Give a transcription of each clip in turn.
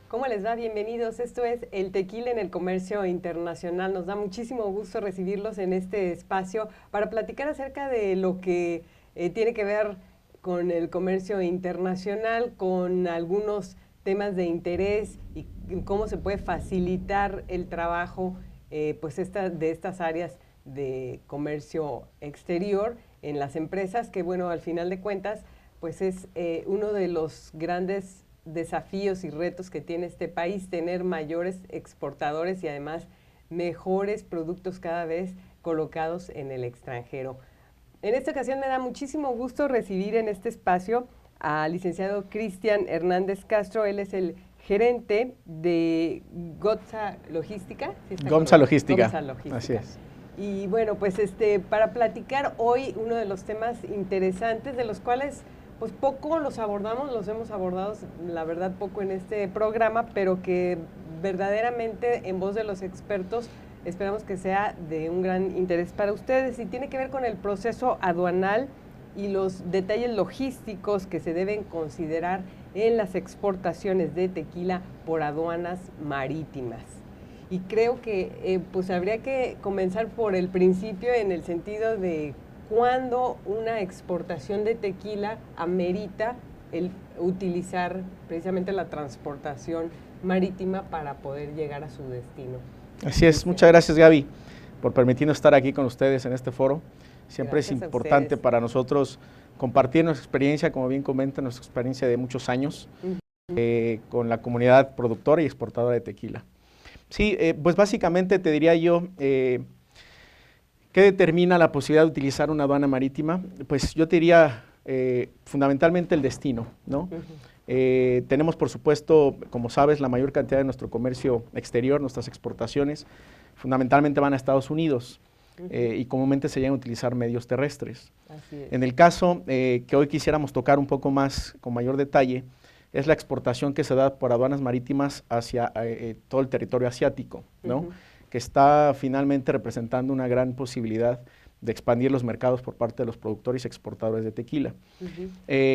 ¿Cómo les va? Bienvenidos. Esto es El Tequila en el Comercio Internacional. Nos da muchísimo gusto recibirlos en este espacio para platicar acerca de lo que tiene que ver con el comercio internacional, con algunos temas de interés y cómo se puede facilitar el trabajo de estas áreas de comercio exterior en las empresas, que bueno, al final de cuentas, pues es uno de los grandes desafíos y retos que tiene este país, tener mayores exportadores y además mejores productos cada vez colocados en el extranjero. En esta ocasión me da muchísimo gusto recibir en este espacio al licenciado Cristian Hernández Castro. Él es el gerente de GOMSA Logística. ¿Sí GOMSA Logística. GOMSA Logística. Así es. Y bueno, pues para platicar hoy uno de los temas interesantes de los cuales pues poco los hemos abordado, la verdad, poco en este programa, pero que verdaderamente en voz de los expertos esperamos que sea de un gran interés para ustedes, y tiene que ver con el proceso aduanal y los detalles logísticos que se deben considerar en las exportaciones de tequila por aduanas marítimas. Y creo que pues habría que comenzar por el principio, en el sentido de cuándo una exportación de tequila amerita el utilizar precisamente la transportación marítima para poder llegar a su destino. Así es, muchas gracias, Gaby, por permitirnos estar aquí con ustedes en este foro. Siempre Gracias es importante para nosotros compartir nuestra experiencia, como bien comenta, nuestra experiencia de muchos años con la comunidad productora y exportadora de tequila. Sí, pues básicamente te diría yo, ¿qué determina la posibilidad de utilizar una aduana marítima? Pues yo te diría fundamentalmente el destino, ¿no? Tenemos, por supuesto, como sabes, la mayor cantidad de nuestro comercio exterior, nuestras exportaciones, fundamentalmente van a Estados Unidos y comúnmente se llegan a utilizar medios terrestres. Así es. En el caso que hoy quisiéramos tocar un poco más, con mayor detalle, es la exportación que se da por aduanas marítimas hacia todo el territorio asiático, ¿no? Que está finalmente representando una gran posibilidad de expandir los mercados por parte de los productores y exportadores de tequila.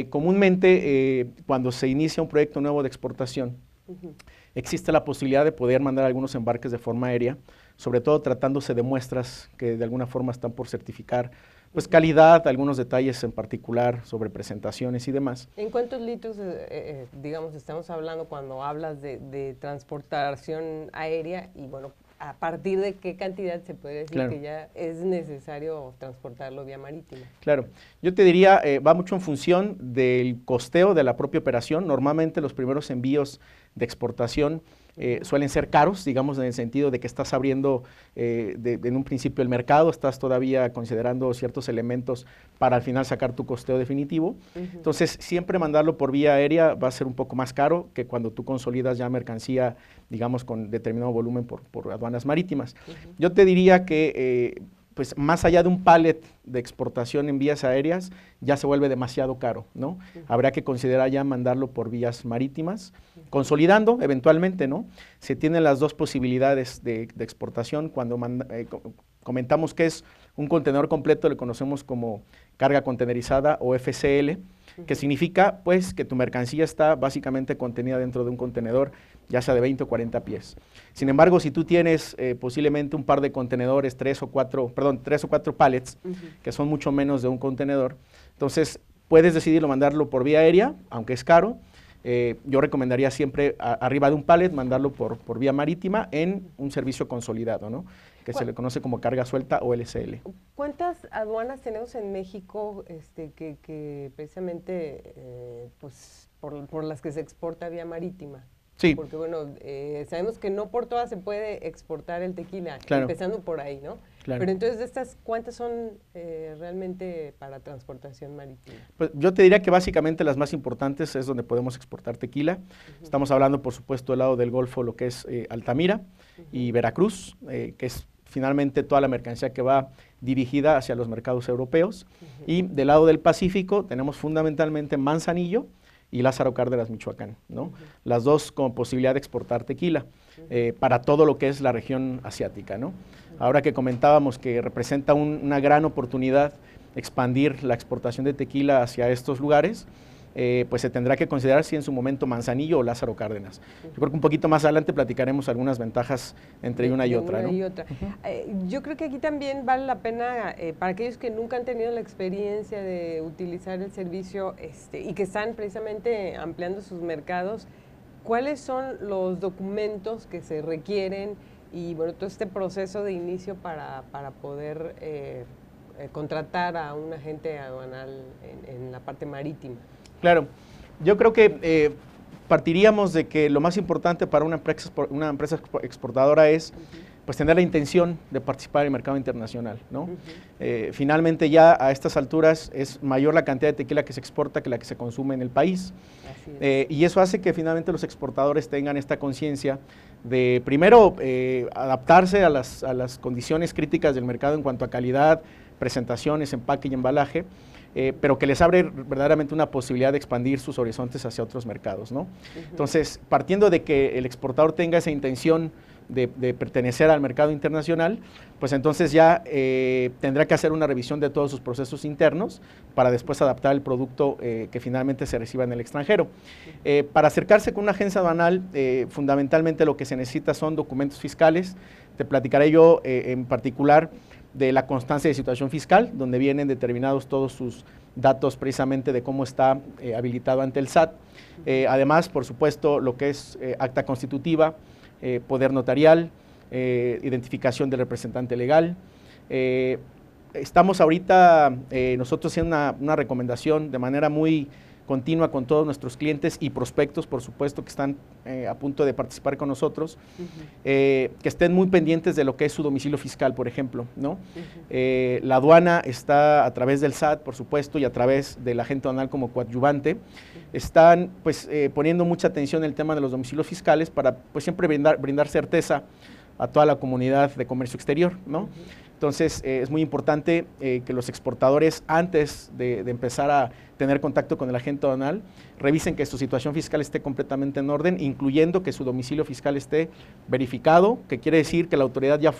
Comúnmente, cuando se inicia un proyecto nuevo de exportación, existe la posibilidad de poder mandar algunos embarques de forma aérea, sobre todo tratándose de muestras que de alguna forma están por certificar, pues calidad, algunos detalles en particular sobre presentaciones y demás. ¿En cuántos litros, digamos, estamos hablando cuando hablas de transportación aérea? Y bueno, ¿a partir de qué cantidad se puede decir que ya es necesario transportarlo vía marítima? Claro, yo te diría, va mucho en función del costeo de la propia operación. Normalmente los primeros envíos de exportación suelen ser caros, digamos, en el sentido de que estás abriendo en un principio el mercado, estás todavía considerando ciertos elementos para al final sacar tu costeo definitivo. Entonces, siempre mandarlo por vía aérea va a ser un poco más caro que cuando tú consolidas ya mercancía, digamos, con determinado volumen por aduanas marítimas. Yo te diría que pues más allá de un pallet de exportación en vías aéreas, ya se vuelve demasiado caro, ¿no? Habría que considerar ya mandarlo por vías marítimas, consolidando eventualmente, ¿no? Se tienen las dos posibilidades de exportación. Cuando comentamos que es un contenedor completo, le conocemos como carga contenerizada o FCL, que significa pues que tu mercancía está básicamente contenida dentro de un contenedor, ya sea de 20 o 40 pies. Sin embargo, si tú tienes posiblemente un par de contenedores, tres o cuatro pallets, que son mucho menos de un contenedor, entonces puedes decidirlo mandarlo por vía aérea, aunque es caro. Yo recomendaría siempre arriba de un pallet mandarlo por vía marítima en un servicio consolidado, ¿no? Que se le conoce como carga suelta o LCL. ¿Cuántas aduanas tenemos en México que precisamente pues, por las que se exporta vía marítima? Sí. Porque bueno, sabemos que no por todas se puede exportar el tequila, claro. empezando por ahí, ¿no? Claro. Pero entonces, ¿de estas cuántas son realmente para transportación marítima? Pues yo te diría que básicamente las más importantes es donde podemos exportar tequila. Estamos hablando, por supuesto, del lado del Golfo, lo que es Altamira y Veracruz, que es finalmente toda la mercancía que va dirigida hacia los mercados europeos. Y del lado del Pacífico tenemos fundamentalmente Manzanillo y Lázaro Cárdenas, Michoacán, ¿no? Las dos con posibilidad de exportar tequila para todo lo que es la región asiática, ¿no? Ahora que comentábamos que representa una gran oportunidad expandir la exportación de tequila hacia estos lugares, pues se tendrá que considerar si en su momento Manzanillo o Lázaro Cárdenas. Yo creo que un poquito más adelante platicaremos algunas ventajas entre una y otra, ¿no? Yo creo que aquí también vale la pena, para aquellos que nunca han tenido la experiencia de utilizar el servicio y que están precisamente ampliando sus mercados, ¿cuáles son los documentos que se requieren y bueno, todo este proceso de inicio para poder contratar a un agente aduanal en la parte marítima? Claro, yo creo que partiríamos de que lo más importante para una empresa exportadora es pues tener la intención de participar en el mercado internacional, ¿no? Finalmente ya a estas alturas es mayor la cantidad de tequila que se exporta que la que se consume en el país. Y eso hace que finalmente los exportadores tengan esta conciencia de primero adaptarse a las condiciones críticas del mercado en cuanto a calidad, presentaciones, empaque y embalaje, pero que les abre verdaderamente una posibilidad de expandir sus horizontes hacia otros mercados, ¿no? Entonces, partiendo de que el exportador tenga esa intención de pertenecer al mercado internacional, pues entonces ya tendrá que hacer una revisión de todos sus procesos internos para después adaptar el producto que finalmente se reciba en el extranjero. Para acercarse con una agencia aduanal, fundamentalmente lo que se necesita son documentos fiscales. Te platicaré yo en particular de la constancia de situación fiscal, donde vienen determinados todos sus datos precisamente de cómo está habilitado ante el SAT. Además, por supuesto, lo que es acta constitutiva, poder notarial, identificación del representante legal. Estamos ahorita nosotros haciendo una recomendación de manera muy continua con todos nuestros clientes y prospectos, por supuesto, que están a punto de participar con nosotros, que estén muy pendientes de lo que es su domicilio fiscal, por ejemplo, ¿no? La aduana está a través del SAT, por supuesto, y a través del agente aduanal como coadyuvante, están pues poniendo mucha atención en el tema de los domicilios fiscales para pues siempre brindar certeza a toda la comunidad de comercio exterior, ¿no? Entonces, es muy importante que los exportadores, antes de empezar a tener contacto con el agente aduanal, revisen que su situación fiscal esté completamente en orden, incluyendo que su domicilio fiscal esté verificado, que quiere decir que la autoridad ya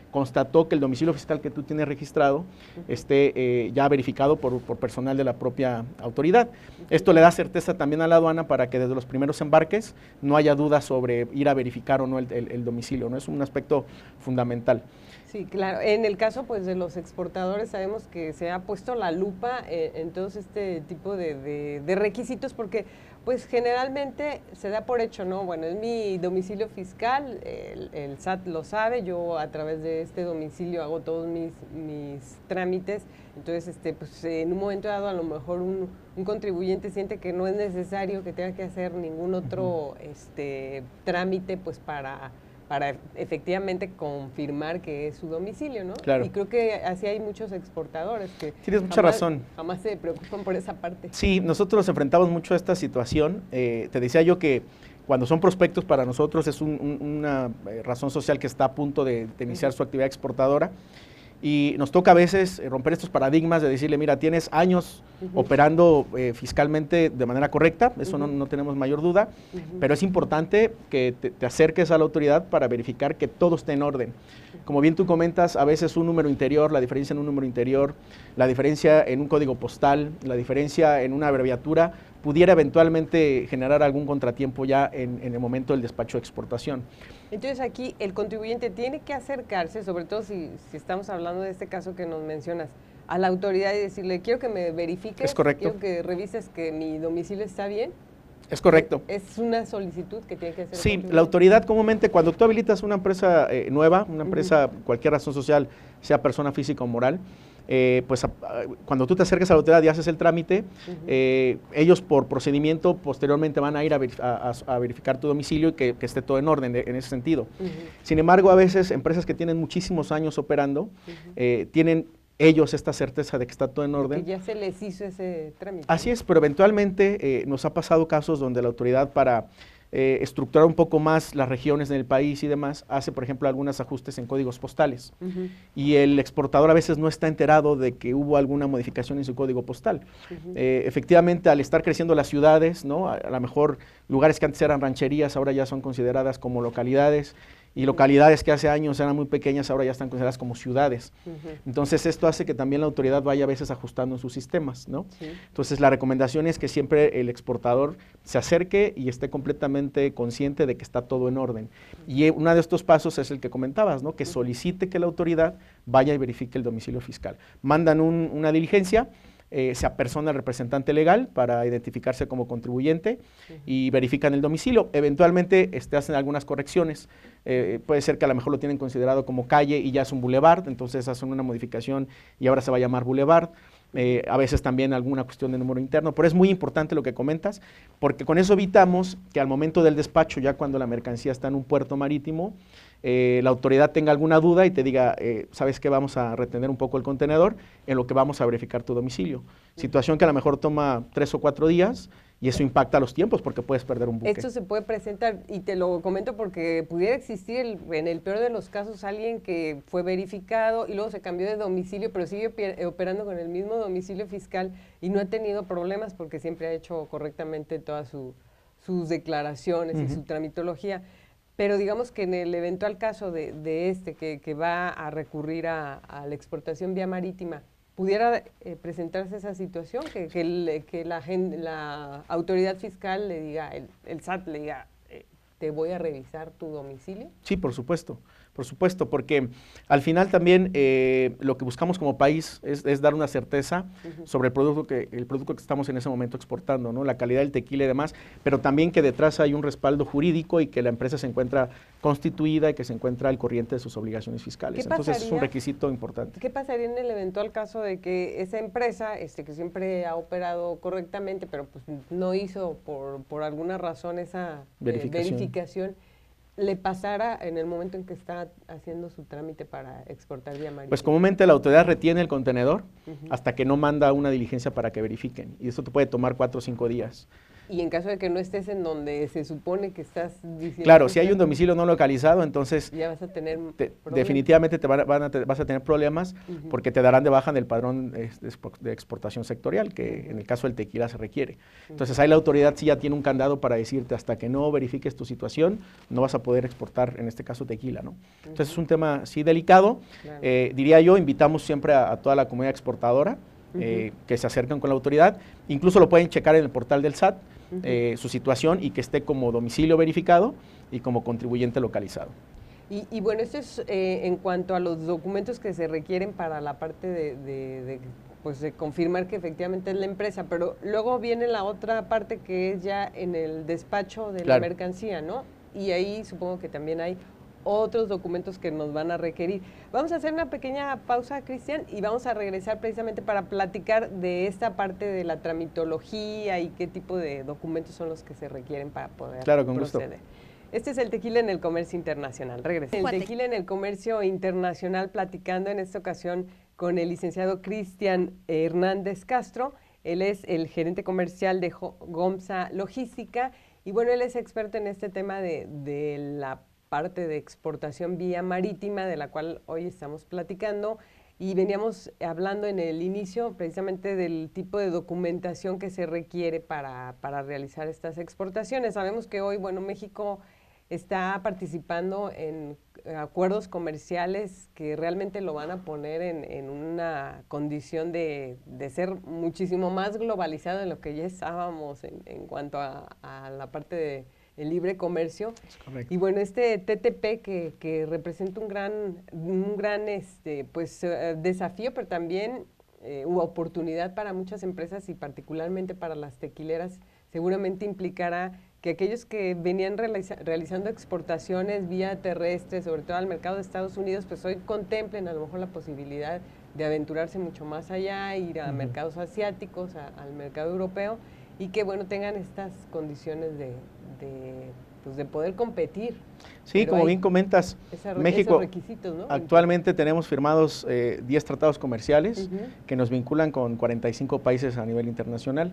constató que el domicilio fiscal que tú tienes registrado esté ya verificado por personal de la propia autoridad. Esto le da certeza también a la aduana para que desde los primeros embarques no haya dudas sobre ir a verificar o no el domicilio, ¿no? Es un aspecto fundamental. Sí, claro. En el caso pues de los exportadores sabemos que se ha puesto la lupa en todos este tipo de requisitos porque pues generalmente se da por hecho, ¿no? Bueno, es mi domicilio fiscal, el SAT lo sabe, yo a través de este domicilio hago todos mis trámites, entonces pues en un momento dado a lo mejor un contribuyente siente que no es necesario que tenga que hacer ningún otro trámite pues para efectivamente confirmar que es su domicilio, ¿no? Claro. Y creo que así hay muchos exportadores que tienes mucha razón. Jamás se preocupan por esa parte. Sí, nosotros nos enfrentamos mucho a esta situación. Te decía yo que cuando son prospectos para nosotros es una razón social que está a punto de iniciar su actividad exportadora. Y nos toca a veces romper estos paradigmas de decirle, mira, tienes años operando fiscalmente de manera correcta, eso no tenemos mayor duda, pero es importante que te acerques a la autoridad para verificar que todo esté en orden. Como bien tú comentas, a veces un número interior, la diferencia en un número interior, la diferencia en un código postal, la diferencia en una abreviatura, pudiera eventualmente generar algún contratiempo ya en el momento del despacho de exportación. Entonces aquí el contribuyente tiene que acercarse, sobre todo si estamos hablando de este caso que nos mencionas, a la autoridad y decirle, quiero que me verifiques, es correcto, quiero que revises que mi domicilio está bien. Es correcto. ¿Es una solicitud que tiene que hacer? Sí, la autoridad comúnmente, cuando tú habilitas una empresa nueva, una empresa, cualquier razón social, sea persona física o moral, cuando tú te acerques a la autoridad y haces el trámite, ellos por procedimiento posteriormente van a ir a verificar tu domicilio y que esté todo en orden en ese sentido. Sin embargo, a veces empresas que tienen muchísimos años operando, tienen ellos esta certeza de que está todo en orden. Que ya se les hizo ese trámite. Así es, pero eventualmente nos ha pasado casos donde la autoridad para estructurar un poco más las regiones en el país y demás, hace por ejemplo algunos ajustes en códigos postales y el exportador a veces no está enterado de que hubo alguna modificación en su código postal. Efectivamente, al estar creciendo las ciudades, ¿no? A lo mejor lugares que antes eran rancherías ahora ya son consideradas como localidades, y localidades que hace años eran muy pequeñas ahora ya están consideradas como ciudades. Entonces esto hace que también la autoridad vaya a veces ajustando en sus sistemas, ¿no? Entonces la recomendación es que siempre el exportador se acerque y esté completamente consciente de que está todo en orden. Y uno de estos pasos es el que comentabas, ¿no? Que solicite que la autoridad vaya y verifique el domicilio fiscal. Mandan una diligencia, se apersona al representante legal para identificarse como contribuyente y verifican el domicilio. Eventualmente hacen algunas correcciones. Puede ser que a lo mejor lo tienen considerado como calle y ya es un boulevard, entonces hacen una modificación y ahora se va a llamar boulevard. A veces también alguna cuestión de número interno, pero es muy importante lo que comentas, porque con eso evitamos que al momento del despacho, ya cuando la mercancía está en un puerto marítimo, la autoridad tenga alguna duda y te diga, ¿sabes qué? Vamos a retener un poco el contenedor en lo que vamos a verificar tu domicilio. Situación que a lo mejor toma 3 o 4 días y eso impacta los tiempos porque puedes perder un buque. Esto se puede presentar, y te lo comento porque pudiera existir en el peor de los casos alguien que fue verificado y luego se cambió de domicilio, pero sigue operando con el mismo domicilio fiscal y no ha tenido problemas porque siempre ha hecho correctamente todas sus declaraciones y su tramitología. Pero digamos que en el eventual caso de que va a recurrir a la exportación vía marítima, ¿pudiera presentarse esa situación? Que la autoridad fiscal le diga, el SAT le diga, te voy a revisar tu domicilio. Sí, por supuesto, porque al final también lo que buscamos como país es dar una certeza sobre el producto que estamos en ese momento exportando, ¿no? La calidad del tequila y demás, pero también que detrás hay un respaldo jurídico y que la empresa se encuentra constituida y que se encuentra al corriente de sus obligaciones fiscales. Entonces es un requisito importante. ¿Qué pasaría en el eventual caso de que esa empresa, que siempre ha operado correctamente, pero pues no hizo por alguna razón esa verificación, le pasara en el momento en que está haciendo su trámite para exportar vía marítima? Pues comúnmente la autoridad retiene el contenedor hasta que no manda una diligencia para que verifiquen, y eso te puede tomar 4 o 5 días. Y en caso de que no estés en donde se supone que estás diciendo... Claro, si hay un domicilio no localizado, entonces ya vas a tener definitivamente vas a tener problemas porque te darán de baja en el padrón de exportación sectorial, que en el caso del tequila se requiere. Entonces ahí la autoridad sí ya tiene un candado para decirte hasta que no verifiques tu situación, no vas a poder exportar, en este caso tequila, ¿no? Entonces es un tema sí delicado. Claro. Diría yo, invitamos siempre a toda la comunidad exportadora que se acercan con la autoridad, incluso lo pueden checar en el portal del SAT, su situación y que esté como domicilio verificado y como contribuyente localizado. Y bueno, esto es en cuanto a los documentos que se requieren para la parte de confirmar que efectivamente es la empresa, pero luego viene la otra parte que es ya en el despacho de la mercancía, ¿no? Y ahí supongo que también hay otros documentos que nos van a requerir. Vamos a hacer una pequeña pausa, Cristian, y vamos a regresar precisamente para platicar de esta parte de la tramitología y qué tipo de documentos son los que se requieren para poder proceder. Gusto. Este es el Tequila en el Comercio Internacional. Regresemos. El Tequila en el Comercio Internacional, platicando en esta ocasión con el licenciado Cristian Hernández Castro. Él es el gerente comercial de GOMSA Logística y bueno, él es experto en este tema de la parte de exportación vía marítima, de la cual hoy estamos platicando, y veníamos hablando en el inicio precisamente del tipo de documentación que se requiere para realizar estas exportaciones. Sabemos que hoy, bueno, México está participando en acuerdos comerciales que realmente lo van a poner en una condición de ser muchísimo más globalizado de lo que ya estábamos en cuanto a la parte de el libre comercio. Y bueno, este TTP que representa un gran desafío, pero también oportunidad para muchas empresas y particularmente para las tequileras, seguramente implicará que aquellos que venían realizando exportaciones vía terrestre, sobre todo al mercado de Estados Unidos, pues hoy contemplen a lo mejor la posibilidad aventurarse mucho más allá, ir a mercados asiáticos, al mercado europeo, y que, bueno, tengan estas condiciones de poder competir. Sí, pero como bien comentas, México, ¿no? Actualmente tenemos firmados 10 tratados comerciales que nos vinculan con 45 países a nivel internacional.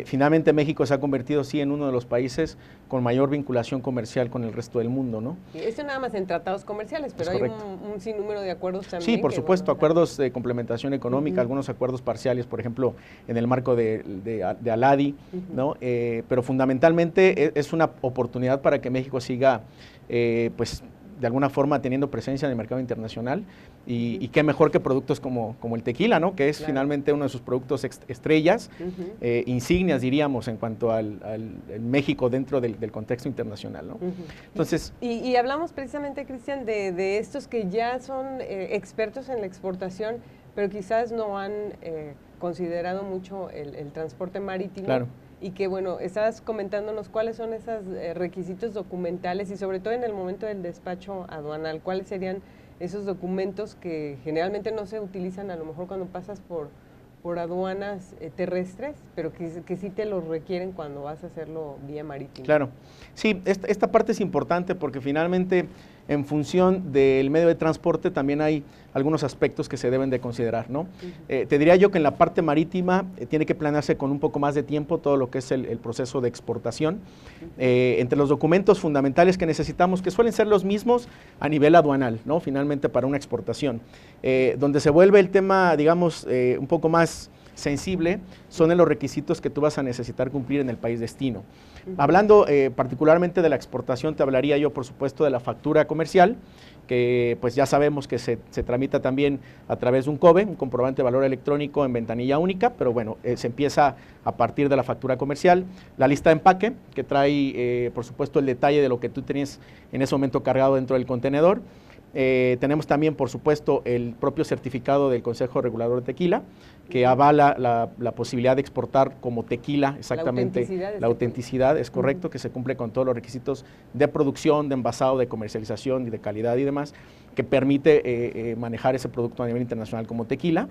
Finalmente México se ha convertido, sí, en uno de los países con mayor vinculación comercial con el resto del mundo, ¿no? Y eso nada más en tratados comerciales, pero hay un sinnúmero de acuerdos también. Sí, por supuesto, acuerdos de complementación económica, algunos acuerdos parciales, por ejemplo, en el marco de ALADI, ¿no? Pero fundamentalmente es una oportunidad para que México siga pues de alguna forma teniendo presencia en el mercado internacional y qué mejor que productos como el tequila, ¿no? Que es finalmente uno de sus productos estrellas, insignias diríamos en cuanto al México dentro del contexto internacional, ¿no? Entonces, y hablamos precisamente, Cristian, de estos que ya son expertos en la exportación, pero quizás no han considerado mucho el transporte marítimo. Claro. Y que, bueno, estabas comentándonos cuáles son esos requisitos documentales y sobre todo en el momento del despacho aduanal, cuáles serían esos documentos que generalmente no se utilizan a lo mejor cuando pasas por aduanas terrestres, pero que sí te los requieren cuando vas a hacerlo vía marítima. Claro, sí, esta parte es importante porque finalmente en función del medio de transporte también hay algunos aspectos que se deben de considerar, ¿no? Te diría yo que en la parte marítima tiene que planearse con un poco más de tiempo todo lo que es el proceso de exportación. Entre los documentos fundamentales que necesitamos, que suelen ser los mismos a nivel aduanal, ¿no? Finalmente para una exportación. Donde se vuelve el tema, digamos, un poco más sensible, son en los requisitos que tú vas a necesitar cumplir en el país destino. Hablando particularmente de la exportación, te hablaría yo, por supuesto, de la factura comercial, que pues ya sabemos que se tramita también a través de un COBE, un comprobante de valor electrónico en ventanilla única, pero bueno, se empieza a partir de la factura comercial. La lista de empaque, que trae, por supuesto, el detalle de lo que tú tenías en ese momento cargado dentro del contenedor. Tenemos también, por supuesto, el propio certificado del Consejo Regulador de Tequila, que avala la posibilidad de exportar como tequila, exactamente, la autenticidad es correcto, que se cumple con todos los requisitos de producción, de envasado, de comercialización y de calidad y demás, que permite manejar ese producto a nivel internacional como tequila.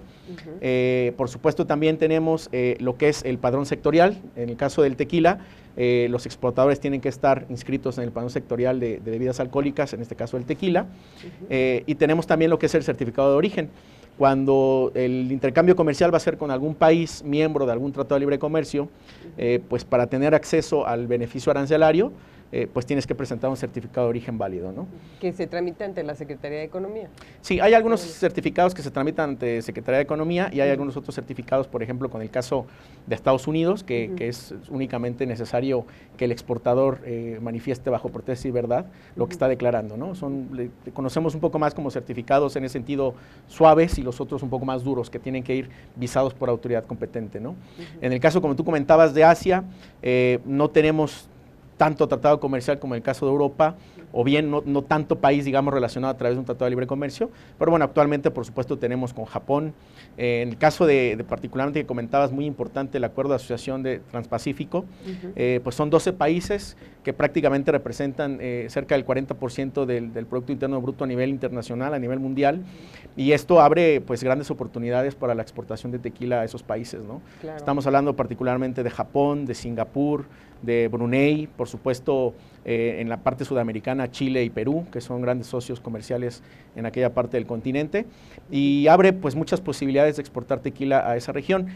Por supuesto, también tenemos lo que es el padrón sectorial. En el caso del tequila, los exportadores tienen que estar inscritos en el padrón sectorial de bebidas alcohólicas, en este caso el tequila, y tenemos también lo que es el certificado de origen. Cuando el intercambio comercial va a ser con algún país miembro de algún tratado de libre comercio, pues para tener acceso al beneficio arancelario, pues tienes que presentar un certificado de origen válido, ¿no? Que se tramita ante la Secretaría de Economía. Sí, hay algunos certificados que se tramitan ante Secretaría de Economía y hay algunos otros certificados, por ejemplo, con el caso de Estados Unidos, que es únicamente necesario que el exportador manifieste bajo protesta y verdad lo que está declarando, ¿no? Conocemos un poco más como certificados en ese sentido suaves y los otros un poco más duros, que tienen que ir visados por autoridad competente, ¿no? En el caso, como tú comentabas, de Asia, no tenemos tanto tratado comercial como el caso de Europa, o bien no tanto país, digamos, relacionado a través de un tratado de libre comercio, pero bueno, actualmente, por supuesto, tenemos con Japón. En el caso de particularmente que comentabas, muy importante el acuerdo de asociación de Transpacífico, pues son 12 países que prácticamente representan cerca del 40% del Producto Interno Bruto a nivel internacional, a nivel mundial, y esto abre pues grandes oportunidades para la exportación de tequila a esos países, ¿no? Claro. Estamos hablando particularmente de Japón, de Singapur, de Brunei, por supuesto en la parte sudamericana, Chile y Perú, que son grandes socios comerciales en aquella parte del continente, y abre pues muchas posibilidades de exportar tequila a esa región,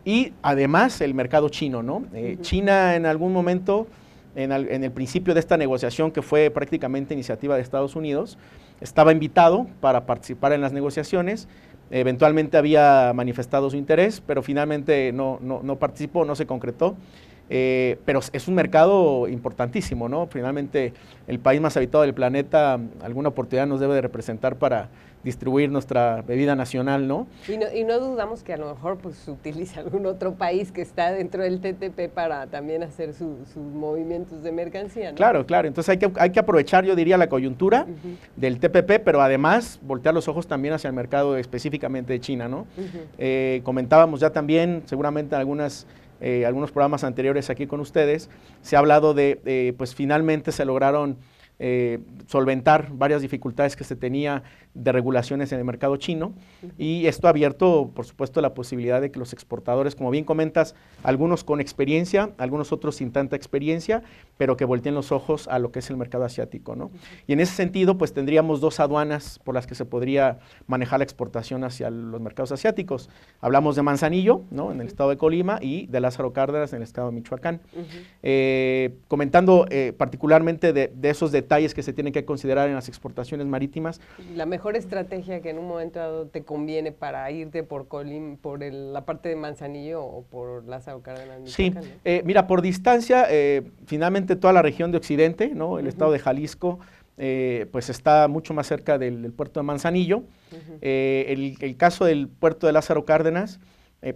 y además el mercado chino, ¿no? China en algún momento, en el principio de esta negociación, que fue prácticamente iniciativa de Estados Unidos, estaba invitado para participar en las negociaciones. Eventualmente había manifestado su interés, pero finalmente no participó, no se concretó. Pero es un mercado importantísimo, ¿no? Finalmente, el país más habitado del planeta, alguna oportunidad nos debe de representar para distribuir nuestra bebida nacional, ¿no? Y no dudamos que a lo mejor pues utilice algún otro país que está dentro del TTP para también hacer sus movimientos de mercancía, ¿no? Claro, claro. Entonces hay que aprovechar, yo diría, la coyuntura del TPP, pero además voltear los ojos también hacia el mercado específicamente de China, ¿no? Comentábamos ya también, seguramente en algunos programas anteriores aquí con ustedes, se ha hablado de, pues finalmente se lograron solventar varias dificultades que se tenía de regulaciones en el mercado chino, y esto ha abierto, por supuesto, la posibilidad de que los exportadores, como bien comentas, algunos con experiencia, algunos otros sin tanta experiencia, pero que volteen los ojos a lo que es el mercado asiático, ¿no? Y en ese sentido, pues tendríamos dos aduanas por las que se podría manejar la exportación hacia los mercados asiáticos. Hablamos de Manzanillo, ¿no?, en el estado de Colima, y de Lázaro Cárdenas en el estado de Michoacán. Comentando particularmente de esos detalles que se tienen que considerar en las exportaciones marítimas. La mejor estrategia que en un momento dado te conviene para irte por la parte de Manzanillo o por Lázaro Cárdenas, Michoacán, Sí, ¿no? mira, por distancia, finalmente toda la región de Occidente, ¿no?, el estado de Jalisco, pues está mucho más cerca del puerto de Manzanillo. El caso del puerto de Lázaro Cárdenas,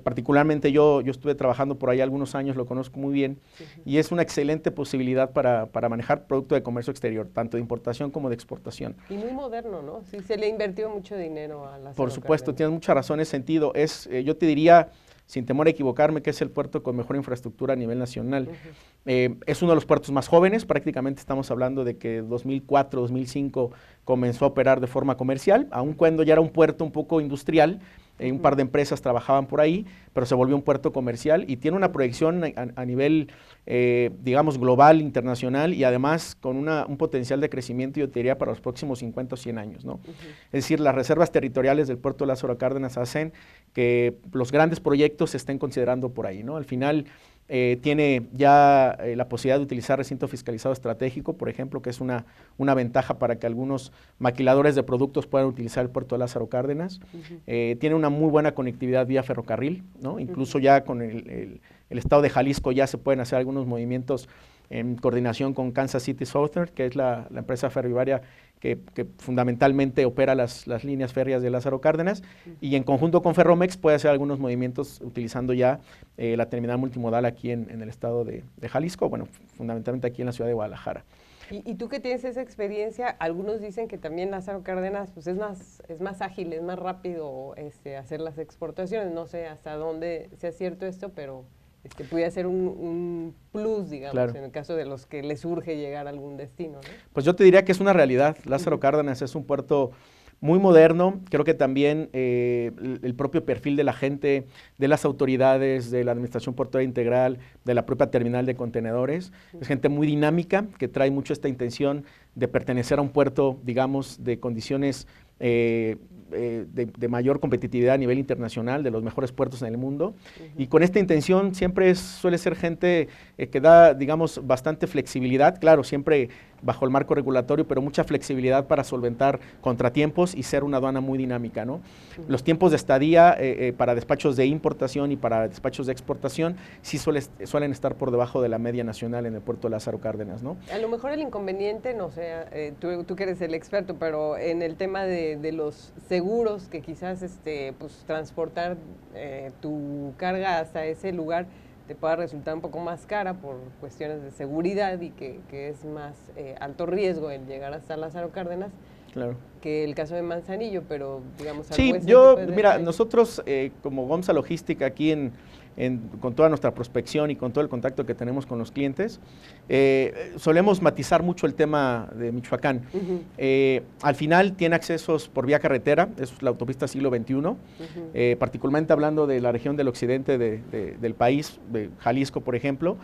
particularmente yo estuve trabajando por ahí algunos años, lo conozco muy bien, y es una excelente posibilidad para manejar producto de comercio exterior, tanto de importación como de exportación. Y muy moderno, ¿no? Sí, se le invirtió mucho dinero a Lázaro Por supuesto, Cárdenas. tienes mucha razón en ese sentido. Yo te diría, sin temor a equivocarme, que es el puerto con mejor infraestructura a nivel nacional. Es uno de los puertos más jóvenes, prácticamente estamos hablando de que 2004, 2005 comenzó a operar de forma comercial, aun cuando ya era un puerto un poco industrial. Un par de empresas trabajaban por ahí, pero se volvió un puerto comercial y tiene una proyección a nivel, digamos, global, internacional, y además con un potencial de crecimiento, yo te diría, para los próximos 50 o 100 años, ¿no? Es decir, las reservas territoriales del puerto de Lázaro Cárdenas hacen que los grandes proyectos se estén considerando por ahí, ¿no? Al final, tiene ya la posibilidad de utilizar recinto fiscalizado estratégico, por ejemplo, que es una ventaja para que algunos maquiladores de productos puedan utilizar el puerto de Lázaro Cárdenas. Tiene una muy buena conectividad vía ferrocarril, ¿no? Incluso ya con el estado de Jalisco ya se pueden hacer algunos movimientos en coordinación con Kansas City Southern, que es la empresa ferroviaria que fundamentalmente opera las líneas férreas de Lázaro Cárdenas, y en conjunto con Ferromex puede hacer algunos movimientos utilizando ya la terminal multimodal aquí en el estado de Jalisco, bueno, fundamentalmente aquí en la ciudad de Guadalajara. Y tú que tienes esa experiencia, algunos dicen que también Lázaro Cárdenas pues es más ágil, es más rápido hacer las exportaciones. No sé hasta dónde sea cierto esto, pero puede ser un plus, digamos, claro, en el caso de los que les urge llegar a algún destino, ¿no? Pues yo te diría que es una realidad. Lázaro Cárdenas es un puerto muy moderno. Creo que también el propio perfil de la gente, de las autoridades, de la Administración Portuaria Integral, de la propia terminal de contenedores, es gente muy dinámica, que trae mucho esta intención de pertenecer a un puerto, digamos, de condiciones de mayor competitividad a nivel internacional, de los mejores puertos en el mundo, y con esta intención siempre suele ser gente que da, digamos, bastante flexibilidad, claro, siempre bajo el marco regulatorio, pero mucha flexibilidad para solventar contratiempos y ser una aduana muy dinámica, ¿no? Los tiempos de estadía para despachos de importación y para despachos de exportación sí suelen estar por debajo de la media nacional en el puerto de Lázaro Cárdenas, ¿no? A lo mejor el inconveniente, no sé, tú que eres el experto, pero en el tema de los seguros, que quizás pues transportar tu carga hasta ese lugar te pueda resultar un poco más cara por cuestiones de seguridad y que es más alto riesgo el llegar hasta Lázaro Cárdenas, claro, que el caso de Manzanillo, pero digamos... Sí, mira, nosotros como GOMSA Logística aquí con toda nuestra prospección y con todo el contacto que tenemos con los clientes, solemos matizar mucho el tema de Michoacán. Al final tiene accesos por vía carretera, es la autopista siglo XXI, particularmente hablando de la región del occidente del país, de Jalisco, por ejemplo,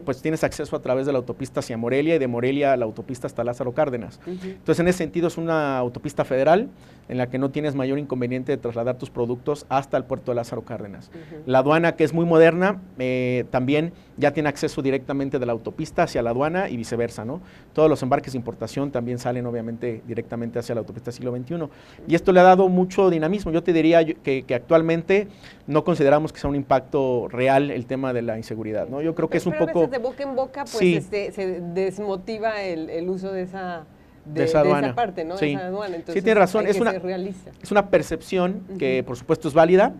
pues tienes acceso a través de la autopista hacia Morelia y de Morelia a la autopista hasta Lázaro Cárdenas. Entonces, en ese sentido es una autopista federal en la que no tienes mayor inconveniente de trasladar tus productos hasta el puerto de Lázaro Cárdenas. La aduana, que es muy moderna, también ya tiene acceso directamente de la autopista hacia la aduana y viceversa, ¿no? Todos los embarques de importación también salen obviamente directamente hacia la autopista siglo XXI. Y esto le ha dado mucho dinamismo. Yo te diría que actualmente no consideramos que sea un impacto real el tema de la inseguridad, ¿no? Yo creo que es un poco... a veces de boca en boca, pues sí, se desmotiva el uso de esa de esa aduana. esa parte, ¿no? Sí, de esa aduana. Entonces, sí, tienes razón. Hay que ser realista. Es una percepción que, por supuesto, es válida.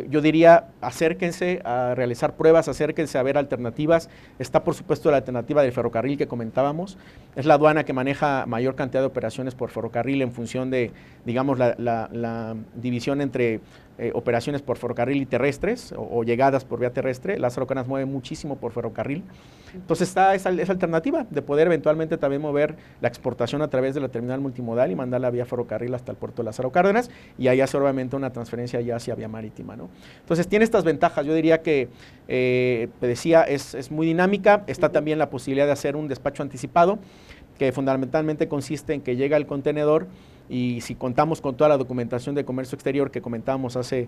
Yo diría, acérquense a realizar pruebas, acérquense a ver alternativas. Está, por supuesto, la alternativa del ferrocarril que comentábamos. Es la aduana que maneja mayor cantidad de operaciones por ferrocarril en función de, digamos, la división entre operaciones por ferrocarril y terrestres o llegadas por vía terrestre. Lázaro Cárdenas mueve muchísimo por ferrocarril. Entonces está esa alternativa de poder eventualmente también mover la exportación a través de la terminal multimodal y mandarla vía ferrocarril hasta el puerto de Lázaro Cárdenas y ahí hace obviamente una transferencia ya hacia vía marítima, ¿no? Entonces tiene estas ventajas. Yo diría que, te decía, es muy dinámica. Está también la posibilidad de hacer un despacho anticipado, que fundamentalmente consiste en que llega el contenedor y si contamos con toda la documentación de comercio exterior que comentábamos hace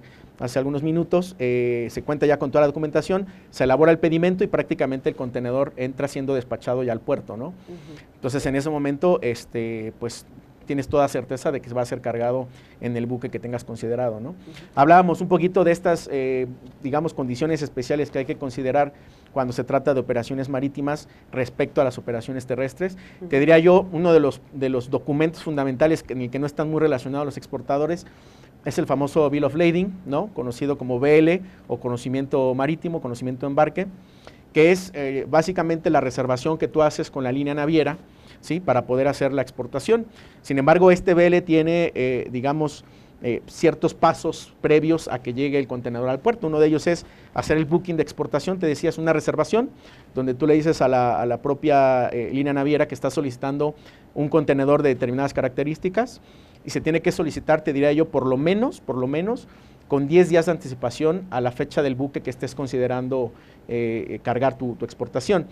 algunos minutos, se cuenta ya con toda la documentación, se elabora el pedimento y prácticamente el contenedor entra siendo despachado ya al puerto, ¿no? Entonces en ese momento, pues tienes toda certeza de que va a ser cargado en el buque que tengas considerado, ¿no? Hablábamos un poquito de estas, digamos, condiciones especiales que hay que considerar cuando se trata de operaciones marítimas respecto a las operaciones terrestres. Te diría yo, uno de los documentos fundamentales en el que no están muy relacionados los exportadores es el famoso Bill of Lading, ¿no? Conocido como BL o conocimiento marítimo, conocimiento de embarque, que es básicamente la reservación que tú haces con la línea naviera, ¿sí? Para poder hacer la exportación. Sin embargo, este BL tiene, digamos, ciertos pasos previos a que llegue el contenedor al puerto. Uno de ellos es hacer el booking de exportación. Te decía, es una reservación donde tú le dices a la propia línea naviera que está solicitando un contenedor de determinadas características y se tiene que solicitar, te diría yo, por lo menos con 10 días de anticipación a la fecha del buque que estés considerando cargar tu exportación,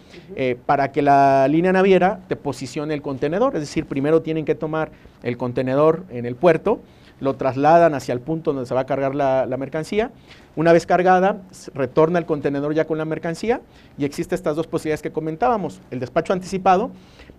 para que la línea naviera te posicione el contenedor. Es decir, primero tienen que tomar el contenedor en el puerto, lo trasladan hacia el punto donde se va a cargar la mercancía. Una vez cargada, retorna el contenedor ya con la mercancía y existen estas dos posibilidades que comentábamos. El despacho anticipado,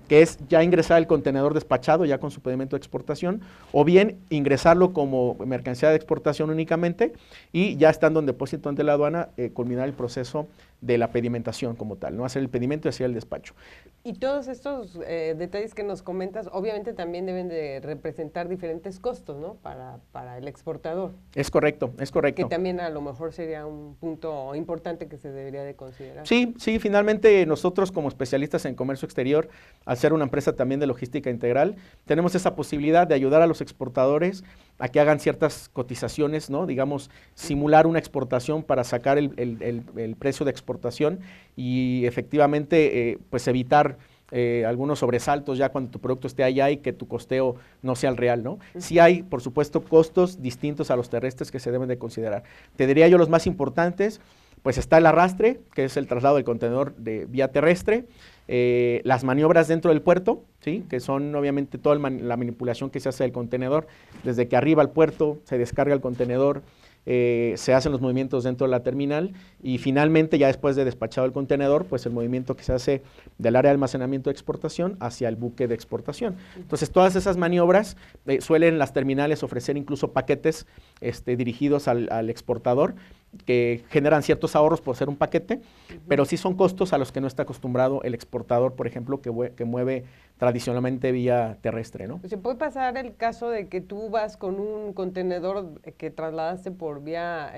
que es ya ingresar el contenedor despachado ya con su pedimento de exportación, o bien ingresarlo como mercancía de exportación únicamente y ya estando en depósito ante la aduana, culminar el proceso de la pedimentación como tal, no hacer el pedimento y hacer el despacho. Y todos estos detalles que nos comentas, obviamente también deben de representar diferentes costos, ¿no? Para el exportador. Es correcto, es correcto. Que también a lo mejor sería un punto importante que se debería de considerar. Sí, finalmente nosotros como especialistas en comercio exterior, al ser una empresa también de logística integral, tenemos esa posibilidad de ayudar a los exportadores a que hagan ciertas cotizaciones, ¿no? Digamos, simular una exportación para sacar el precio de exportación y efectivamente pues evitar algunos sobresaltos ya cuando tu producto esté allá y que tu costeo no sea el real, ¿no? Sí hay, por supuesto, costos distintos a los terrestres que se deben de considerar. Te diría yo los más importantes, pues está el arrastre, que es el traslado del contenedor de vía terrestre, las maniobras dentro del puerto, ¿sí? Que son obviamente toda la manipulación que se hace del contenedor, desde que arriba al puerto, se descarga el contenedor, se hacen los movimientos dentro de la terminal y finalmente ya después de despachado el contenedor, pues el movimiento que se hace del área de almacenamiento de exportación hacia el buque de exportación. Entonces todas esas maniobras suelen las terminales ofrecer incluso paquetes dirigidos al exportador que generan ciertos ahorros por ser un paquete, pero sí son costos a los que no está acostumbrado el exportador, por ejemplo, que mueve tradicionalmente vía terrestre, ¿no? Se puede pasar el caso de que tú vas con un contenedor que trasladaste por vía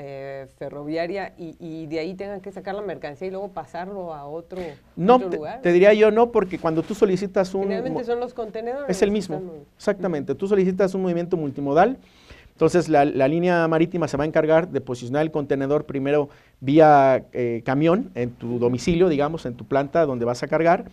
ferroviaria y de ahí tengan que sacar la mercancía y luego pasarlo a otro lugar. Te diría yo no, porque cuando tú solicitas un... Finalmente son los contenedores. Es el mismo, exactamente. Tú solicitas un movimiento multimodal. Entonces la línea marítima se va a encargar de posicionar el contenedor primero vía camión en tu domicilio, digamos, en tu planta donde vas a cargar.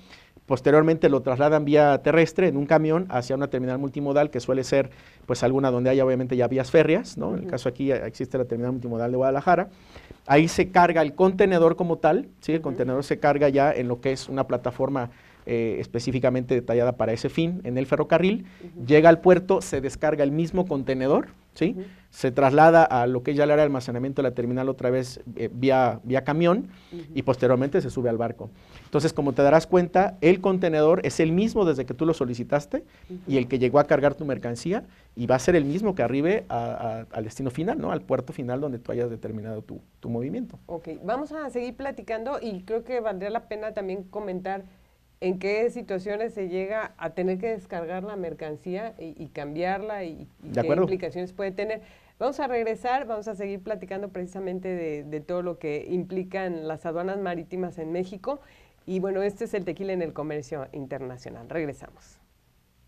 Posteriormente lo trasladan vía terrestre en un camión hacia una terminal multimodal que suele ser pues alguna donde haya obviamente ya vías férreas, ¿no? En el caso aquí existe la terminal multimodal de Guadalajara. Ahí se carga el contenedor como tal, ¿sí? El contenedor se carga ya en lo que es una plataforma específicamente detallada para ese fin en el ferrocarril, llega al puerto, se descarga el mismo contenedor, ¿sí? Se traslada a lo que es ya el área de almacenamiento de la terminal otra vez vía camión y posteriormente se sube al barco. Entonces, como te darás cuenta, el contenedor es el mismo desde que tú lo solicitaste y el que llegó a cargar tu mercancía y va a ser el mismo que arribe al destino final, ¿no? Al puerto final donde tú hayas determinado tu movimiento. Ok, vamos a seguir platicando y creo que valdría la pena también comentar ¿En qué situaciones se llega a tener que descargar la mercancía y cambiarla y qué implicaciones puede tener? Vamos a regresar, vamos a seguir platicando precisamente de todo lo que implican las aduanas marítimas en México. Y bueno, este es el tequila en el comercio internacional. Regresamos.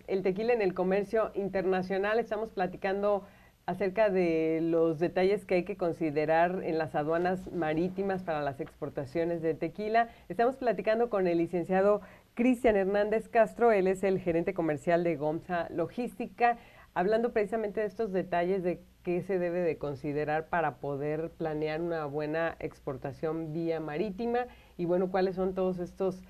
El tequila en el comercio internacional, estamos platicando acerca de los detalles que hay que considerar en las aduanas marítimas para las exportaciones de tequila. Estamos platicando con el licenciado Cristian Hernández Castro, él es el gerente comercial de GOMSA Logística, hablando precisamente de estos detalles de qué se debe de considerar para poder planear una buena exportación vía marítima y bueno, cuáles son todos estos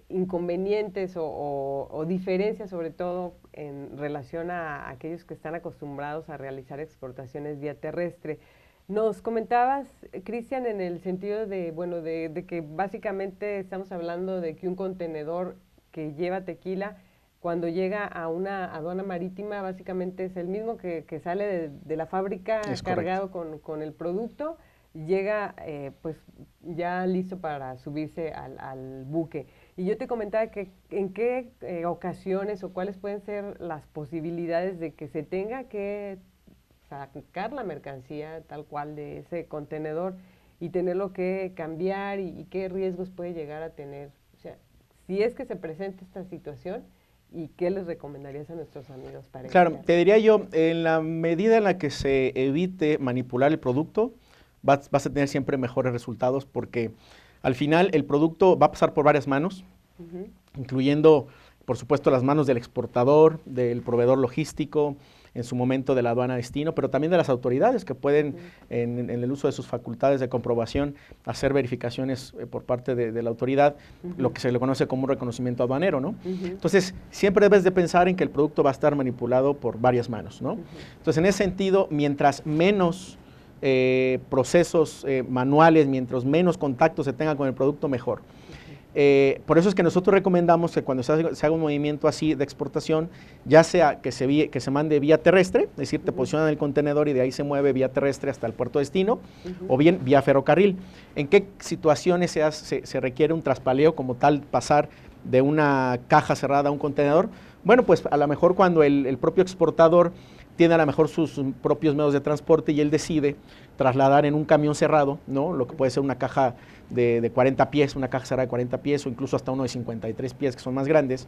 inconvenientes o diferencias, sobre todo en relación a aquellos que están acostumbrados a realizar exportaciones vía terrestre. Nos comentabas, Cristian, en el sentido de, bueno, de que básicamente estamos hablando de que un contenedor que lleva tequila, cuando llega a una aduana marítima, básicamente es el mismo que sale de la fábrica cargado con el producto, llega pues ya listo para subirse al buque. Y yo te comentaba que en qué ocasiones o cuáles pueden ser las posibilidades de que se tenga que sacar la mercancía tal cual de ese contenedor y tenerlo que cambiar y qué riesgos puede llegar a tener. O sea, si es que se presenta esta situación, ¿y qué les recomendarías a nuestros amigos para Claro, evitar? te diría yo, en la medida en la que se evite manipular el producto, vas a tener siempre mejores resultados porque al final el producto va a pasar por varias manos, incluyendo, por supuesto, las manos del exportador, del proveedor logístico, en su momento de la aduana destino, pero también de las autoridades que pueden, en el uso de sus facultades de comprobación, hacer verificaciones por parte de la autoridad, lo que se le conoce como un reconocimiento aduanero, ¿no? Entonces, siempre debes de pensar en que el producto va a estar manipulado por varias manos, ¿no? Entonces, en ese sentido, mientras menos procesos manuales, mientras menos contacto se tenga con el producto, mejor. Por eso es que nosotros recomendamos que cuando se haga un movimiento así de exportación, ya sea que se mande vía terrestre, es decir, te posicionan el contenedor y de ahí se mueve vía terrestre hasta el puerto destino, o bien vía ferrocarril. ¿En qué situaciones se requiere un traspaleo como tal, pasar de una caja cerrada a un contenedor? Bueno, pues a lo mejor cuando el propio exportador tiene a lo mejor sus propios medios de transporte y él decide trasladar en un camión cerrado, ¿no? Lo que puede ser una caja de 40 pies, una caja cerrada de 40 pies o incluso hasta uno de 53 pies que son más grandes,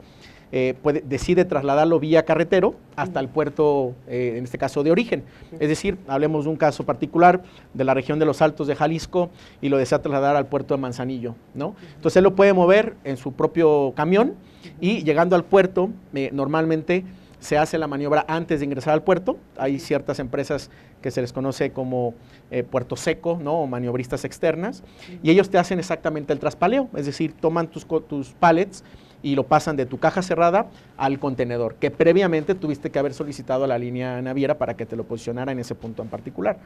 decide trasladarlo vía carretero hasta el puerto, en este caso de origen. Es decir, hablemos de un caso particular de la región de los Altos de Jalisco y lo desea trasladar al puerto de Manzanillo, ¿no? Entonces él lo puede mover en su propio camión y llegando al puerto, normalmente se hace la maniobra antes de ingresar al puerto. Hay ciertas empresas que se les conoce como puerto seco, ¿no? O maniobristas externas, y ellos te hacen exactamente el traspaleo, es decir, toman tus pallets y lo pasan de tu caja cerrada al contenedor, que previamente tuviste que haber solicitado a la línea naviera para que te lo posicionara en ese punto en particular.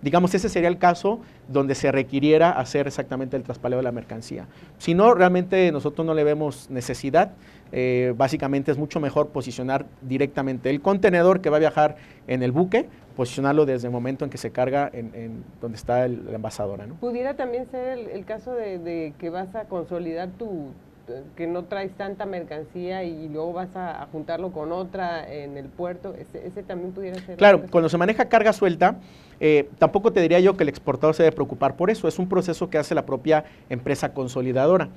Digamos, ese sería el caso donde se requiriera hacer exactamente el traspaleo de la mercancía. Si no, realmente nosotros no le vemos necesidad. Básicamente es mucho mejor posicionar directamente el contenedor que va a viajar en el buque, posicionarlo desde el momento en que se carga en donde está la envasadora, ¿no? ¿Pudiera también ser el caso de que vas a consolidar que no traes tanta mercancía y luego vas a juntarlo con otra en el puerto? Ese también pudiera ser. Claro, cuando se maneja carga suelta, tampoco te diría yo que el exportador se debe preocupar por eso. Es un proceso que hace la propia empresa consolidadora.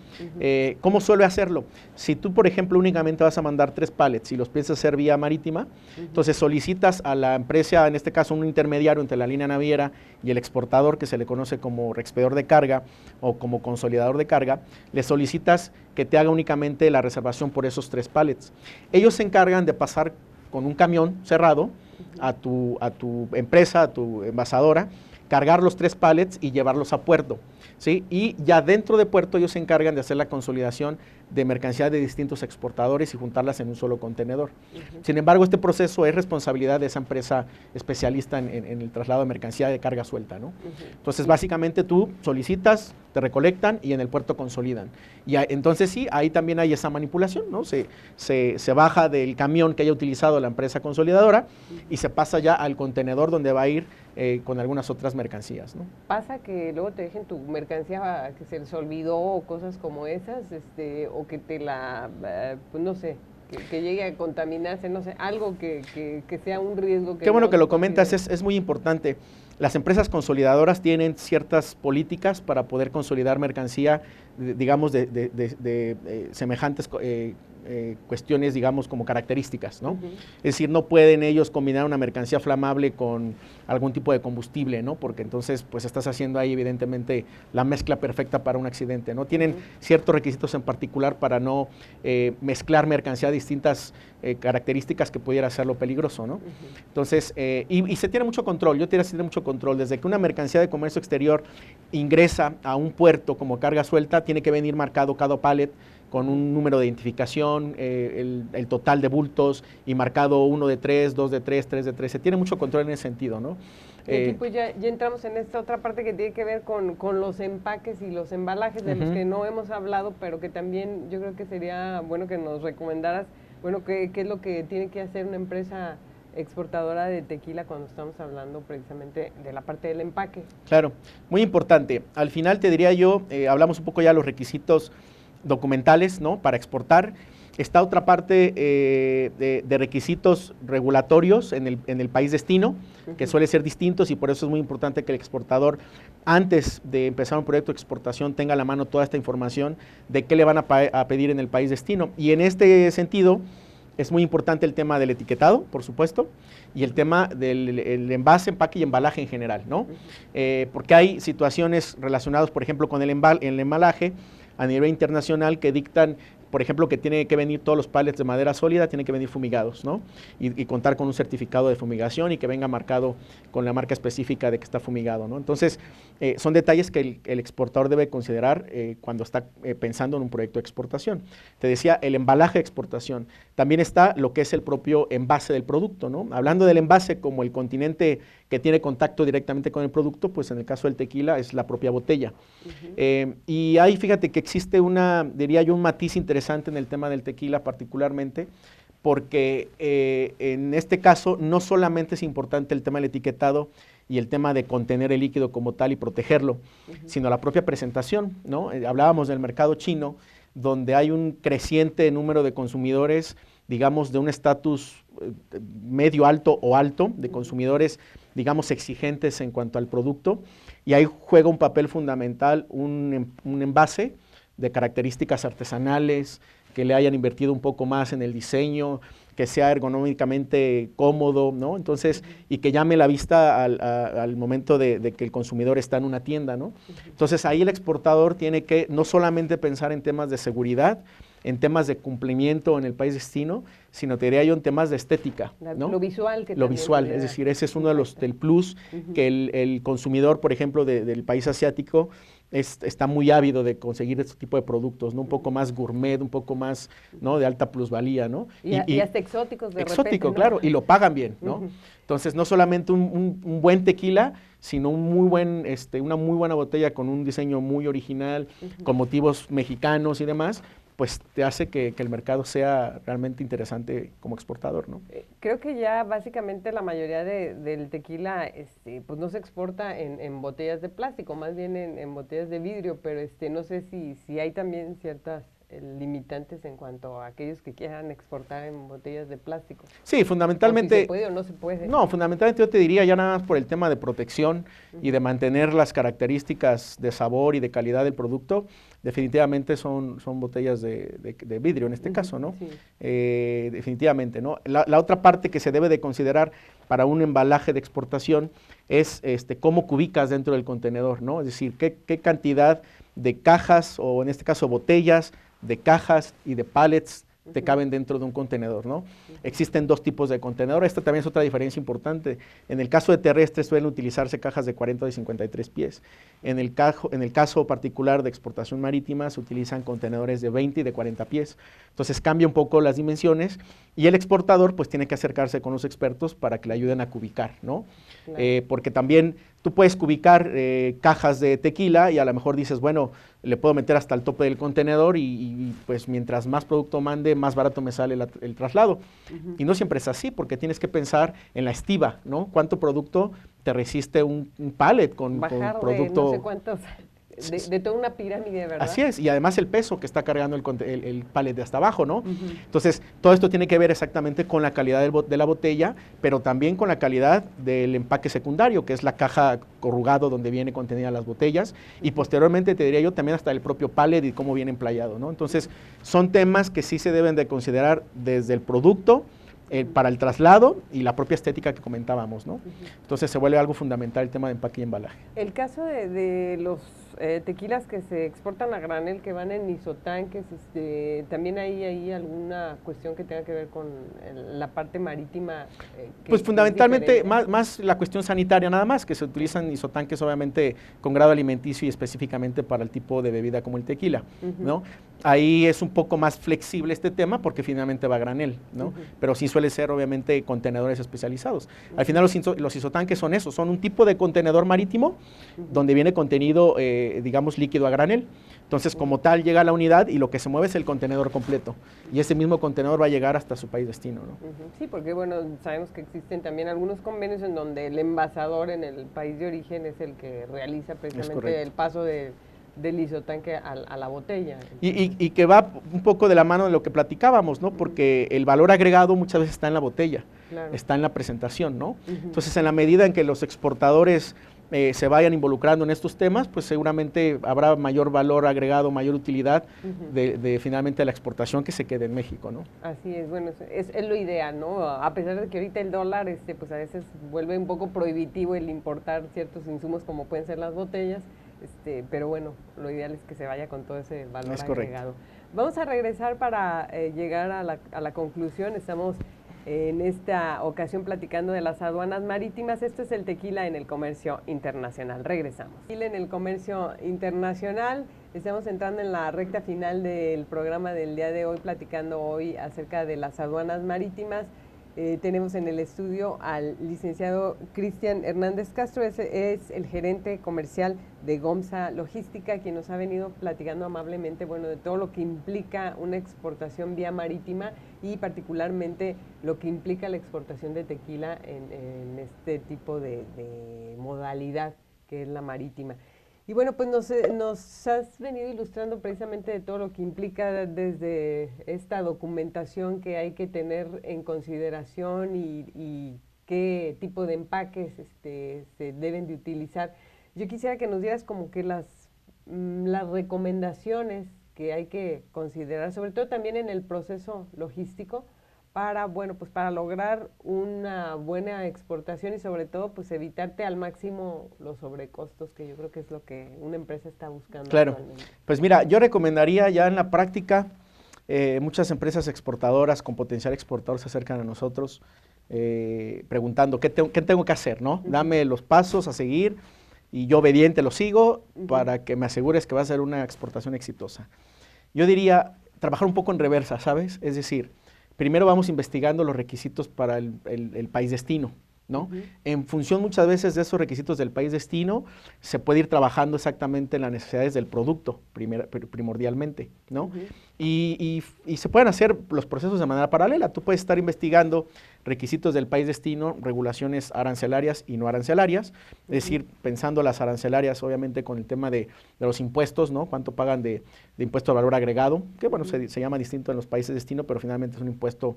¿Cómo suele hacerlo? Si tú, por ejemplo, únicamente vas a mandar 3 pallets y los piensas hacer vía marítima, entonces solicitas a la empresa, en este caso un intermediario entre la línea naviera y el exportador, que se le conoce como reexpedidor de carga o como consolidador de carga, le solicitas que te haga únicamente la reservación por esos 3 pallets. Ellos se encargan de pasar con un camión cerrado a tu empresa, a tu envasadora, cargar los 3 pallets y llevarlos a puerto, ¿sí? Y ya dentro de puerto ellos se encargan de hacer la consolidación de mercancía de distintos exportadores y juntarlas en un solo contenedor. Sin embargo, este proceso es responsabilidad de esa empresa especialista en el traslado de mercancía de carga suelta, ¿no? Entonces, básicamente tú solicitas, te recolectan y en el puerto consolidan. Y entonces sí, ahí también hay esa manipulación, ¿no? Se baja del camión que haya utilizado la empresa consolidadora y se pasa ya al contenedor donde va a ir con algunas otras mercancías, ¿no? Pasa que luego te dejen tu mercancía que se les olvidó o cosas como esas, o que te pues no sé, que llegue a contaminarse, no sé, algo que sea un riesgo. Qué bueno que lo comentas, es muy importante. Las empresas consolidadoras tienen ciertas políticas para poder consolidar mercancía, digamos, de semejantes cuestiones, digamos, como características, ¿no? Es decir, no pueden ellos combinar una mercancía flamable con algún tipo de combustible, ¿no? Porque entonces, pues, estás haciendo ahí, evidentemente, la mezcla perfecta para un accidente, ¿no? Tienen ciertos requisitos en particular para no mezclar mercancía de distintas características que pudiera hacerlo peligroso, ¿no? Entonces, y se tiene mucho control, yo diría que se tiene mucho control. Desde que una mercancía de comercio exterior ingresa a un puerto como carga suelta, tiene que venir marcado cada pallet con un número de identificación, el total de bultos y marcado 1 de 3, 2 de 3, 3 de 3. Se tiene mucho control en ese sentido, ¿no? Y aquí pues ya entramos en esta otra parte que tiene que ver con los empaques y los embalajes de los que no hemos hablado, pero que también yo creo que sería bueno que nos recomendaras, bueno, qué es lo que tiene que hacer una empresa exportadora de tequila cuando estamos hablando precisamente de la parte del empaque. Claro, muy importante. Al final te diría yo, hablamos un poco ya de los requisitos documentales, ¿no?, para exportar. Está otra parte de requisitos regulatorios en el país destino, que suele ser distintos, y por eso es muy importante que el exportador, antes de empezar un proyecto de exportación, tenga a la mano toda esta información de qué le van a pedir en el país destino. Y en este sentido, es muy importante el tema del etiquetado, por supuesto, y el tema del envase, empaque y embalaje en general, ¿no? Porque hay situaciones relacionadas, por ejemplo, con el embalaje a nivel internacional que dictan, por ejemplo, que tiene que venir todos los pallets de madera sólida, tienen que venir fumigados, ¿no? Y contar con un certificado de fumigación y que venga marcado con la marca específica de que está fumigado, ¿no? Entonces, son detalles que el exportador debe considerar cuando está pensando en un proyecto de exportación. Te decía, el embalaje de exportación. También está lo que es el propio envase del producto, ¿no? Hablando del envase como el continente que tiene contacto directamente con el producto, pues en el caso del tequila es la propia botella. Y ahí fíjate que existe diría yo, un matiz interesante en el tema del tequila particularmente, porque en este caso no solamente es importante el tema del etiquetado y el tema de contener el líquido como tal y protegerlo, sino la propia presentación, ¿no? Hablábamos del mercado chino, donde hay un creciente número de consumidores, digamos, de un estatus medio alto o alto, de consumidores, digamos, exigentes en cuanto al producto, y ahí juega un papel fundamental un envase de características artesanales, que le hayan invertido un poco más en el diseño, que sea ergonómicamente cómodo, ¿no? Entonces, y que llame la vista al momento de que el consumidor está en una tienda, ¿no? Entonces, ahí el exportador tiene que no solamente pensar en temas de seguridad, en temas de cumplimiento en el país destino, sino te diría yo en temas de estética, ¿no? Lo visual. Lo visual, es decir, ese es uno de los del plus que el consumidor, por ejemplo, del país asiático está muy ávido de conseguir este tipo de productos, ¿no? Un poco más gourmet, un poco más, ¿no?, de alta plusvalía, ¿no? Y hasta exóticos de repente, exótico, ¿no? Claro, y lo pagan bien, ¿no? Entonces, no solamente un buen tequila, sino una muy buena botella con un diseño muy original, con motivos mexicanos y demás, pues te hace que el mercado sea realmente interesante como exportador, ¿no? Creo que ya básicamente la mayoría del tequila pues no se exporta en botellas de plástico, más bien en botellas de vidrio, pero no sé si hay también ciertas limitantes en cuanto a aquellos que quieran exportar en botellas de plástico. Sí, fundamentalmente. O si se puede o no se puede. No, fundamentalmente yo te diría ya nada más por el tema de protección y de mantener las características de sabor y de calidad del producto, definitivamente son botellas de vidrio en este caso, ¿no? Sí. Definitivamente, ¿no? La otra parte que se debe de considerar para un embalaje de exportación es cómo cubicas dentro del contenedor, ¿no? Es decir, qué cantidad de cajas, o en este caso botellas, de cajas y de pallets te caben dentro de un contenedor, ¿no? Existen dos tipos de contenedor. Esta también es otra diferencia importante. En el caso de terrestres suelen utilizarse cajas de 40 y 53 pies. En el caso particular de exportación marítima se utilizan contenedores de 20 y de 40 pies. Entonces cambia un poco las dimensiones y el exportador pues tiene que acercarse con los expertos para que le ayuden a cubicar, ¿no? Claro. Porque también tú puedes cubicar cajas de tequila y a lo mejor dices, bueno, le puedo meter hasta el tope del contenedor y pues mientras más producto mande, más barato me sale el traslado. Y no siempre es así, porque tienes que pensar en la estiva, ¿no? ¿Cuánto producto te resiste un pallet con producto? No sé cuántos de toda una pirámide, ¿verdad? Así es, y además el peso que está cargando el pallet de hasta abajo, ¿no? Entonces, todo esto tiene que ver exactamente con la calidad de la botella, pero también con la calidad del empaque secundario, que es la caja corrugado donde viene contenida las botellas, y posteriormente, te diría yo, también hasta el propio pallet y cómo viene emplayado, ¿no? Entonces, son temas que sí se deben de considerar desde el producto, para el traslado y la propia estética que comentábamos, ¿no? Entonces se vuelve algo fundamental el tema de empaque y embalaje. El caso de los tequilas que se exportan a granel, que van en isotanques, ¿también hay alguna cuestión que tenga que ver con la parte marítima? Pues fundamentalmente más la cuestión sanitaria nada más, que se utilizan isotanques obviamente con grado alimenticio y específicamente para el tipo de bebida como el tequila, ¿no? Ahí es un poco más flexible este tema porque finalmente va a granel, ¿no? Pero sí suele ser obviamente contenedores especializados. Al final los isotanques son eso, son un tipo de contenedor marítimo donde viene contenido, digamos, líquido a granel. Entonces, como tal, llega a la unidad y lo que se mueve es el contenedor completo. Y ese mismo contenedor va a llegar hasta su país destino, ¿no? Sí, porque bueno, sabemos que existen también algunos convenios en donde el envasador en el país de origen es el que realiza precisamente el paso del isotanque a la botella. Y que va un poco de la mano de lo que platicábamos, ¿no? Porque el valor agregado muchas veces está en la botella, está en la presentación, ¿no? Entonces, en la medida en que los exportadores se vayan involucrando en estos temas, pues seguramente habrá mayor valor agregado, mayor utilidad de finalmente la exportación que se quede en México, ¿no? Así es, bueno, es lo ideal, ¿no? A pesar de que ahorita el dólar, pues a veces vuelve un poco prohibitivo el importar ciertos insumos como pueden ser las botellas, pero bueno, lo ideal es que se vaya con todo ese valor agregado. Vamos a regresar para llegar a la conclusión. Estamos en esta ocasión platicando de las aduanas marítimas. Esto es el tequila en el comercio internacional. Regresamos. Tequila en el comercio internacional. Estamos entrando en la recta final del programa del día de hoy, platicando hoy acerca de las aduanas marítimas. Tenemos en el estudio al licenciado Cristian Hernández Castro, es el gerente comercial de GOMSA Logística, quien nos ha venido platicando amablemente, bueno, de todo lo que implica una exportación vía marítima y particularmente lo que implica la exportación de tequila en este tipo de modalidad que es la marítima. Y bueno, pues nos has venido ilustrando precisamente de todo lo que implica desde esta documentación que hay que tener en consideración y qué tipo de empaques se deben de utilizar. Yo quisiera que nos dieras como que las recomendaciones que hay que considerar, sobre todo también en el proceso logístico, para, bueno, pues para lograr una buena exportación y sobre todo pues evitarte al máximo los sobrecostos, que yo creo que es lo que una empresa está buscando. Claro, pues mira, yo recomendaría ya en la práctica, muchas empresas exportadoras con potencial exportador se acercan a nosotros preguntando qué tengo que hacer, ¿no? Dame los pasos a seguir y yo obediente lo sigo para que me asegures que va a ser una exportación exitosa. Yo diría trabajar un poco en reversa, ¿sabes? Es decir, primero vamos investigando los requisitos para el país destino, ¿no? En función muchas veces de esos requisitos del país destino, se puede ir trabajando exactamente en las necesidades del producto, primordialmente, ¿no? Y se pueden hacer los procesos de manera paralela. Tú puedes estar investigando requisitos del país destino, regulaciones arancelarias y no arancelarias, es decir, pensando las arancelarias, obviamente, con el tema de los impuestos, ¿no? Cuánto pagan de impuesto al valor agregado, que bueno, se llama distinto en los países destino, pero finalmente es un impuesto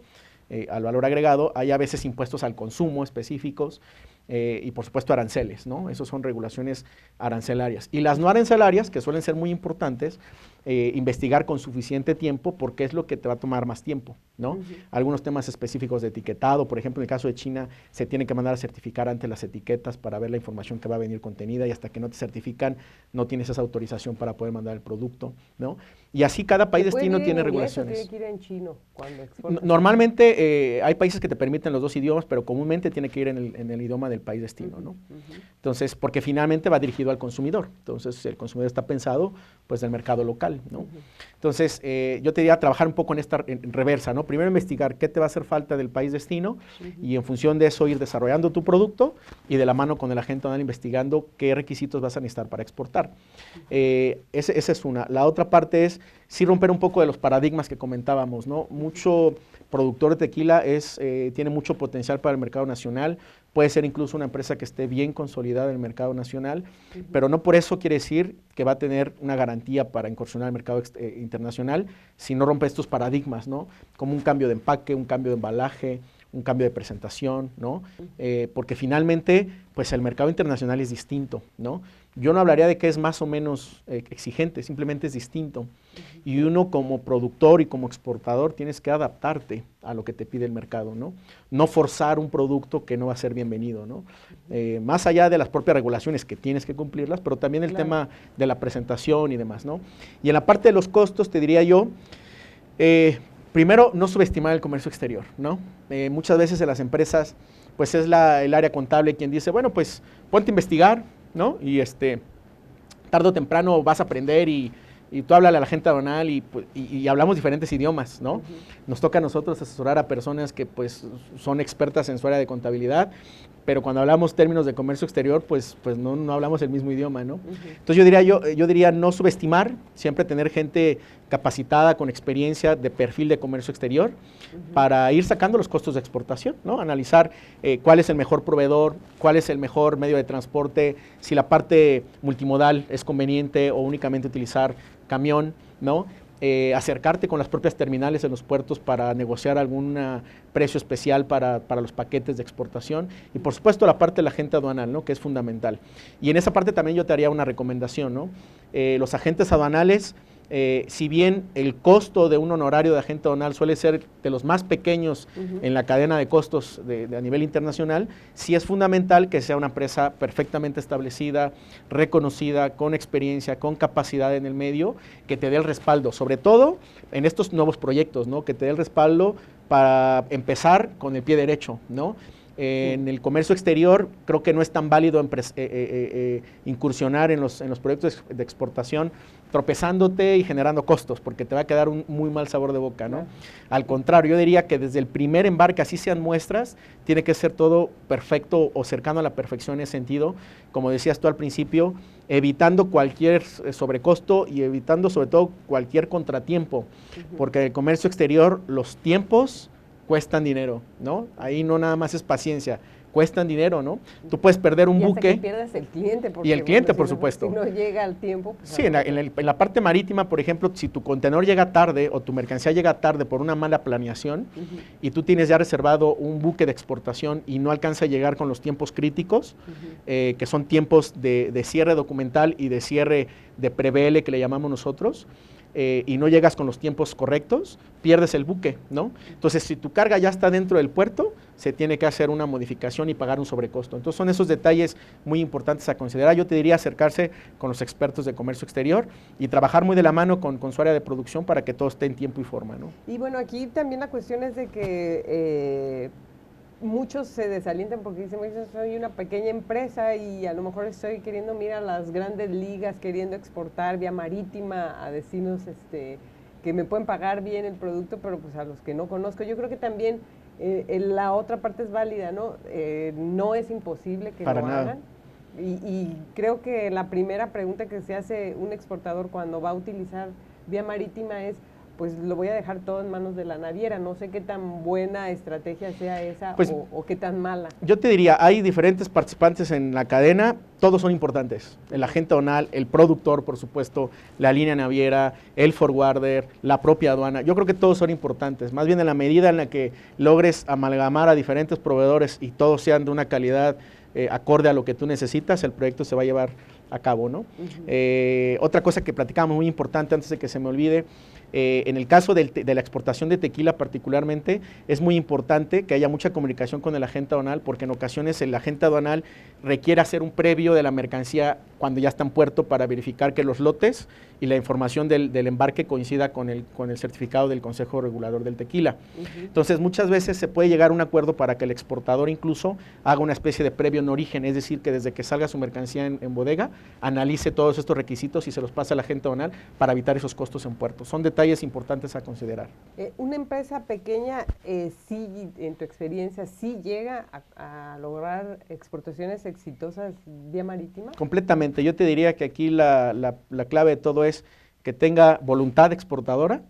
al valor agregado. Hay a veces impuestos al consumo específicos y por supuesto aranceles, ¿no? Esas son regulaciones arancelarias. Y las no arancelarias, que suelen ser muy importantes, investigar con suficiente tiempo porque es lo que te va a tomar más tiempo, ¿no? Algunos temas específicos de etiquetado, por ejemplo, en el caso de China, se tiene que mandar a certificar ante las etiquetas para ver la información que va a venir contenida y hasta que no te certifican, no tienes esa autorización para poder mandar el producto, ¿no? Y así cada país destino tiene regulaciones. ¿Tiene que ir en chino cuando exportas? Normalmente hay países que te permiten los dos idiomas, pero comúnmente tiene que ir en el idioma del país destino, ¿no? Entonces, porque finalmente va dirigido al consumidor. Entonces, el consumidor está pensado, pues, del mercado local, ¿no? Entonces, yo te diría trabajar un poco en reversa, ¿no? Primero investigar qué te va a hacer falta del país destino y en función de eso ir desarrollando tu producto y de la mano con el agente aduanal investigando qué requisitos vas a necesitar para exportar. Esa es una. La otra parte es sí romper un poco de los paradigmas que comentábamos, ¿no? Mucho productor de tequila tiene mucho potencial para el mercado nacional, puede ser incluso incluso una empresa que esté bien consolidada en el mercado nacional, pero no por eso quiere decir que va a tener una garantía para incursionar al mercado internacional si no rompe estos paradigmas, ¿no? Como un cambio de empaque, un cambio de embalaje, un cambio de presentación, ¿no? Porque finalmente, pues el mercado internacional es distinto, ¿no? Yo no hablaría de que es más o menos exigente, simplemente es distinto. Y uno como productor y como exportador tienes que adaptarte a lo que te pide el mercado, ¿no? No forzar un producto que no va a ser bienvenido, ¿no? Más allá de las propias regulaciones que tienes que cumplirlas, pero también el tema de la presentación y demás, ¿no? Y en la parte de los costos, te diría yo, primero, no subestimar el comercio exterior, ¿no? Muchas veces en las empresas, pues es el área contable quien dice, bueno, pues ponte a investigar, ¿no? Y tarde o temprano vas a aprender y tú háblale a la gente aduanal y hablamos diferentes idiomas, ¿no? Nos toca a nosotros asesorar a personas que pues son expertas en su área de contabilidad, pero cuando hablamos términos de comercio exterior, pues no hablamos el mismo idioma, ¿no? Entonces yo diría no subestimar, siempre tener gente capacitada, con experiencia de perfil de comercio exterior, para ir sacando los costos de exportación, ¿no? Analizar cuál es el mejor proveedor, cuál es el mejor medio de transporte, si la parte multimodal es conveniente o únicamente utilizar camión, ¿no? Acercarte con las propias terminales en los puertos para negociar algún precio especial para los paquetes de exportación y por supuesto la parte de la agente aduanal, ¿no? Que es fundamental. Y en esa parte también yo te haría una recomendación, ¿no? Los agentes aduanales, si bien el costo de un honorario de agente aduanal suele ser de los más pequeños en la cadena de costos a nivel internacional, sí es fundamental que sea una empresa perfectamente establecida, reconocida, con experiencia, con capacidad en el medio, que te dé el respaldo, sobre todo en estos nuevos proyectos, ¿no? Que te dé el respaldo para empezar con el pie derecho, ¿no? En el comercio exterior creo que no es tan válido incursionar en los proyectos de exportación tropezándote y generando costos, porque te va a quedar un muy mal sabor de boca, ¿no? Al contrario, yo diría que desde el primer embarque, así sean muestras, tiene que ser todo perfecto o cercano a la perfección en ese sentido, como decías tú al principio, evitando cualquier sobrecosto y evitando sobre todo cualquier contratiempo, porque en el comercio exterior los tiempos cuestan dinero, ¿no? Ahí no nada más es paciencia, cuestan dinero, ¿no? Tú puedes perder un buque. Que pierdas el cliente. Porque, y el cliente, bueno, por supuesto. Si no llega al tiempo. Pues sí, en la parte marítima, por ejemplo, si tu contenedor llega tarde o tu mercancía llega tarde por una mala planeación y tú tienes ya reservado un buque de exportación y no alcanza a llegar con los tiempos críticos, que son tiempos de cierre documental y de cierre de pre-BL que le llamamos nosotros, y no llegas con los tiempos correctos, pierdes el buque, ¿no? Entonces, si tu carga ya está dentro del puerto, se tiene que hacer una modificación y pagar un sobrecosto. Entonces, son esos detalles muy importantes a considerar. Yo te diría acercarse con los expertos de comercio exterior y trabajar muy de la mano con su área de producción para que todo esté en tiempo y forma, ¿no? Y bueno, aquí también la cuestión es de que muchos se desalientan porque dicen, soy una pequeña empresa y a lo mejor estoy queriendo mirar las grandes ligas, queriendo exportar vía marítima a destinos que me pueden pagar bien el producto, pero pues a los que no conozco. Yo creo que también la otra parte es válida, ¿no? No es imposible que Para lo nada. hagan. Y creo que la primera pregunta que se hace un exportador cuando va a utilizar vía marítima es, pues lo voy a dejar todo en manos de la naviera. No sé qué tan buena estrategia sea esa pues, o qué tan mala. Yo te diría, hay diferentes participantes en la cadena, todos son importantes. El agente aduanal, el productor, por supuesto, la línea naviera, el forwarder, la propia aduana. Yo creo que todos son importantes. Más bien en la medida en la que logres amalgamar a diferentes proveedores y todos sean de una calidad acorde a lo que tú necesitas, el proyecto se va a llevar a cabo, ¿no? Otra cosa que platicamos muy importante antes de que se me olvide, en el caso de la exportación de tequila particularmente, es muy importante que haya mucha comunicación con el agente aduanal, porque en ocasiones el agente aduanal requiere hacer un previo de la mercancía cuando ya está en puerto para verificar que los lotes y la información del embarque coincida con el certificado del Consejo Regulador del Tequila. Entonces, muchas veces se puede llegar a un acuerdo para que el exportador incluso haga una especie de previo en origen, es decir, que desde que salga su mercancía en bodega, analice todos estos requisitos y se los pase al agente aduanal para evitar esos costos en puerto. Son detalles importantes a considerar. Una empresa pequeña, sí, en tu experiencia, sí llega a lograr exportaciones exitosas vía marítima. Completamente. Yo te diría que aquí la clave de todo es que tenga voluntad exportadora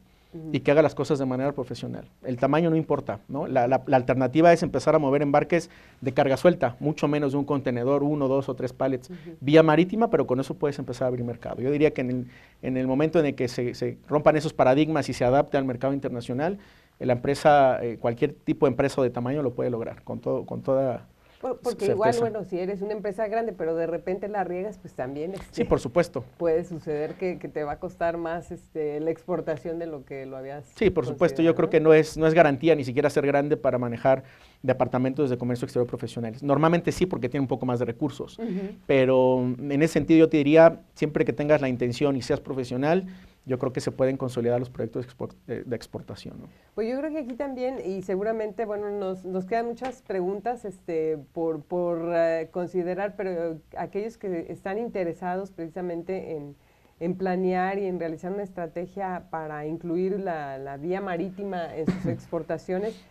y que haga las cosas de manera profesional. El tamaño no importa, ¿no? La alternativa es empezar a mover embarques de carga suelta, mucho menos de un contenedor, 1, 2 o 3 pallets, vía marítima, pero con eso puedes empezar a abrir mercado. Yo diría que en el momento en el que se rompan esos paradigmas y se adapte al mercado internacional, la empresa, cualquier tipo de empresa o de tamaño lo puede lograr, con toda Porque certeza. igual, bueno, si eres una empresa grande, pero de repente la riegas, pues también sí, por supuesto. puede suceder que te va a costar más la exportación de lo que lo habías Sí, por supuesto. Yo creo que no es garantía ni siquiera ser grande para manejar departamentos de comercio exterior profesionales. Normalmente sí, porque tiene un poco más de recursos. Pero en ese sentido yo te diría, siempre que tengas la intención y seas profesional, yo creo que se pueden consolidar los proyectos de exportación, ¿no? Pues yo creo que aquí también, y seguramente, bueno, nos quedan muchas preguntas por considerar, pero aquellos que están interesados precisamente en planear y en realizar una estrategia para incluir la vía marítima en sus exportaciones,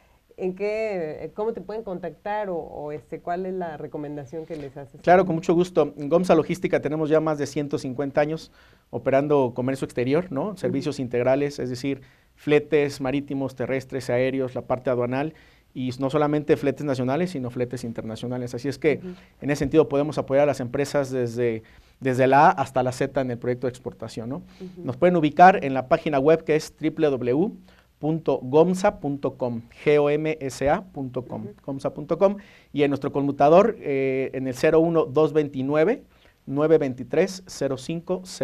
¿cómo te pueden contactar o cuál es la recomendación que les haces? Claro, con mucho gusto. En GOMSA Logística tenemos ya más de 150 años operando comercio exterior, ¿no? Servicios integrales, es decir, fletes marítimos, terrestres, aéreos, la parte aduanal, y no solamente fletes nacionales, sino fletes internacionales. Así es que en ese sentido podemos apoyar a las empresas desde la A hasta la Z en el proyecto de exportación, ¿no? Nos pueden ubicar en la página web que es www.gomsa.com, gomsa.com, gomsa.com, y en nuestro conmutador en el 01229 923 0500.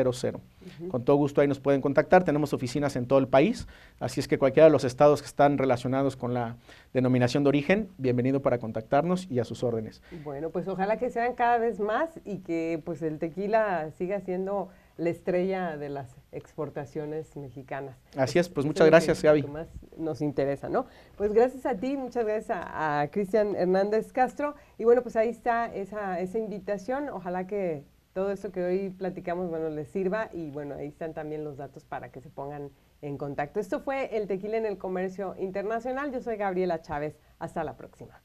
Con todo gusto ahí nos pueden contactar. Tenemos oficinas en todo el país, así es que cualquiera de los estados que están relacionados con la denominación de origen, bienvenido para contactarnos y a sus órdenes. Bueno, pues ojalá que sean cada vez más y que pues el tequila siga siendo la estrella de las exportaciones mexicanas. Así es, pues muchas gracias, Gaby. Lo que más nos interesa, ¿no? Pues gracias a ti, muchas gracias a Cristian Hernández Castro. Y bueno, pues ahí está esa invitación. Ojalá que todo esto que hoy platicamos, bueno, les sirva. Y bueno, ahí están también los datos para que se pongan en contacto. Esto fue El Tequila en el Comercio Internacional. Yo soy Gabriela Chávez. Hasta la próxima.